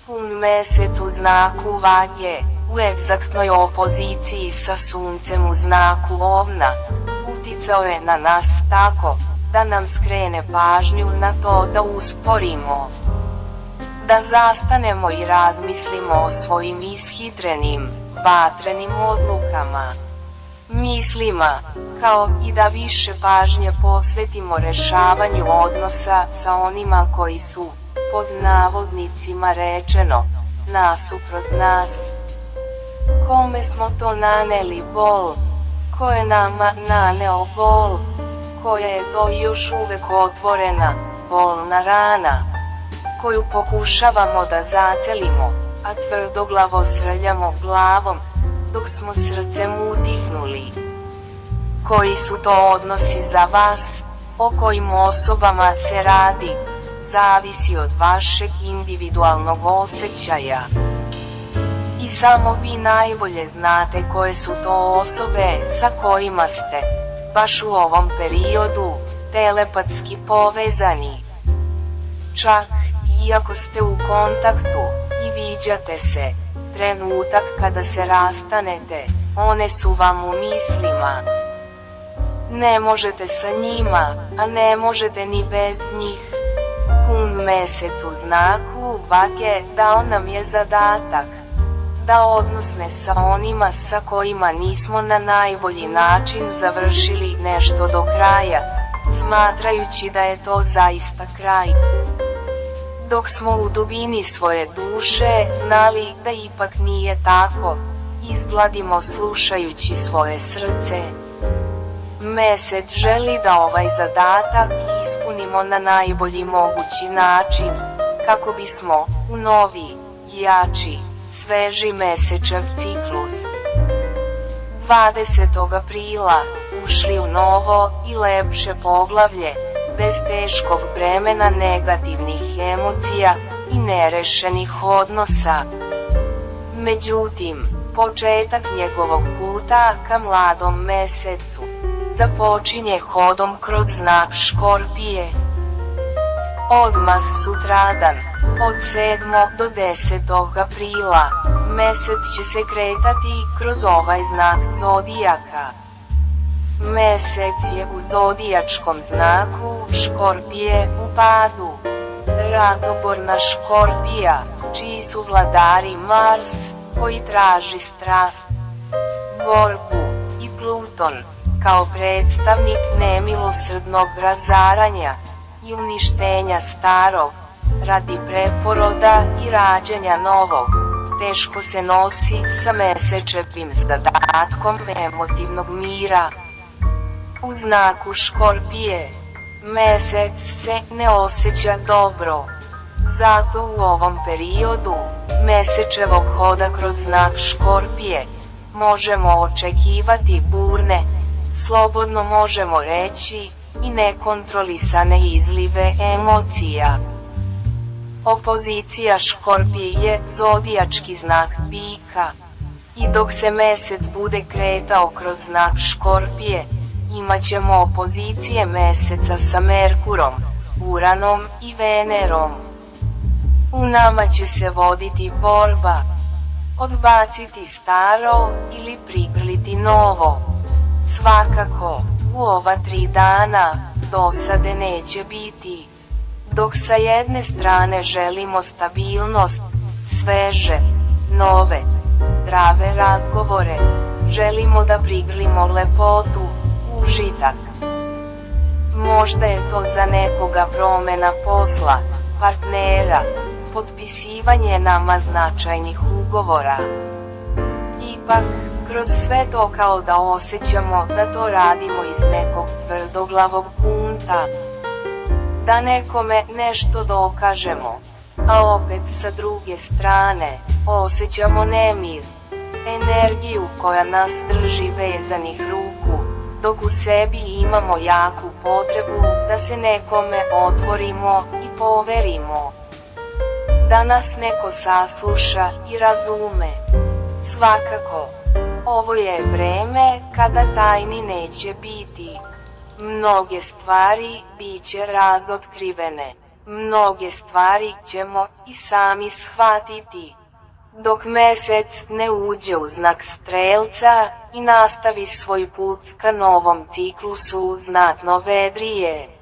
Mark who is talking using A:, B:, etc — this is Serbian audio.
A: Pun mesec u znaku Vage, u egzaktnoj opoziciji sa suncem u znaku Ovna, uticao je na nas tako, da nam skrene pažnju na to da usporimo. Da zastanemo i razmislimo o svojim ishitrenim, vatrenim odlukama, mislima, kao i da više pažnje posvetimo rešavanju odnosa sa onima koji su, pod navodnicima rečeno, nasuprot nas. Kome smo to naneli bol? Ko je nama naneo bol? Koja je to još uvek otvorena, bolna rana, koju pokušavamo da zacelimo, a tvrdoglavo srljamo glavom, dok smo srcem utihnuli? Koji su to odnosi za vas? O kojim osobama se radi? Zavisi od vašeg individualnog osjećaja. I samo vi najbolje znate koje su to osobe sa kojima ste, baš u ovom periodu, telepatski povezani. Čak i ako ste u kontaktu i viđate se, trenutak kada se rastanete, one su vam u mislima. Ne možete sa njima, a ne možete ni bez njih. Pun mesec u znaku Vage dao nam je zadatak da odnosne sa onima sa kojima nismo na najbolji način završili nešto do kraja, smatrajući da je to zaista kraj. Dok smo u dubini svoje duše znali da ipak nije tako, izgladimo slušajući svoje srce. Mesec želi da ovaj zadatak ispunimo na najbolji mogući način, kako bismo, u novi, jači, sveži mesečev ciklus 20. aprila, ušli u novo i lepše poglavlje, bez teškog bremena negativnih emocija i nerešenih odnosa. Međutim, početak njegovog puta ka mladom mesecu započinje hodom kroz znak Škorpije. Odmah sutradan, od 7. do 10. aprila, mesec će se kretati kroz ovaj znak zodijaka. Mesec je u zodijačkom znaku Škorpije u padu. Ratoborna Škorpija, čiji su vladari Mars, koji traži strast, borbu, i Pluton, kao predstavnik nemilosrdnog razaranja i uništenja starog, radi preporoda i rađanja novog, teško se nosi sa mesečevim zadatkom emotivnog mira. U znaku Škorpije, mesec se ne osjeća dobro. Zato u ovom periodu, mesečevog hoda kroz znak Škorpije, možemo očekivati burne, slobodno možemo reći, i nekontrolisane izlive emocija. Opozicija Škorpije je zodijački znak Bika. I dok se mesec bude kretao kroz znak Škorpije, imat ćemo opozicije meseca sa Merkurom, Uranom i Venerom. U nama će se voditi borba. Odbaciti staro ili prigrliti novo. Svakako, u ova 3 dana, dosade neće biti. Dok sa jedne strane želimo stabilnost, sveže, nove, zdrave razgovore, želimo da prigrlimo lepotu, užitak. Možda je to za nekoga promena posla, partnera, potpisivanje nama značajnih ugovora. Ipak, kroz sve to kao da osjećamo da to radimo iz nekog tvrdoglavog punta. Da nekome nešto dokažemo, a opet sa druge strane, osjećamo nemir, energiju koja nas drži vezanih ruku, dok u sebi imamo jaku potrebu da se nekome otvorimo i poverimo. Da nas neko sasluša i razume. Svakako, ovo je vreme kada tajni neće biti. Mnoge stvari bit će razotkrivene. Mnoge stvari ćemo i sami shvatiti. Dok mesec ne uđe u znak strelca i nastavi svoj put ka novom ciklusu znatno vedrije.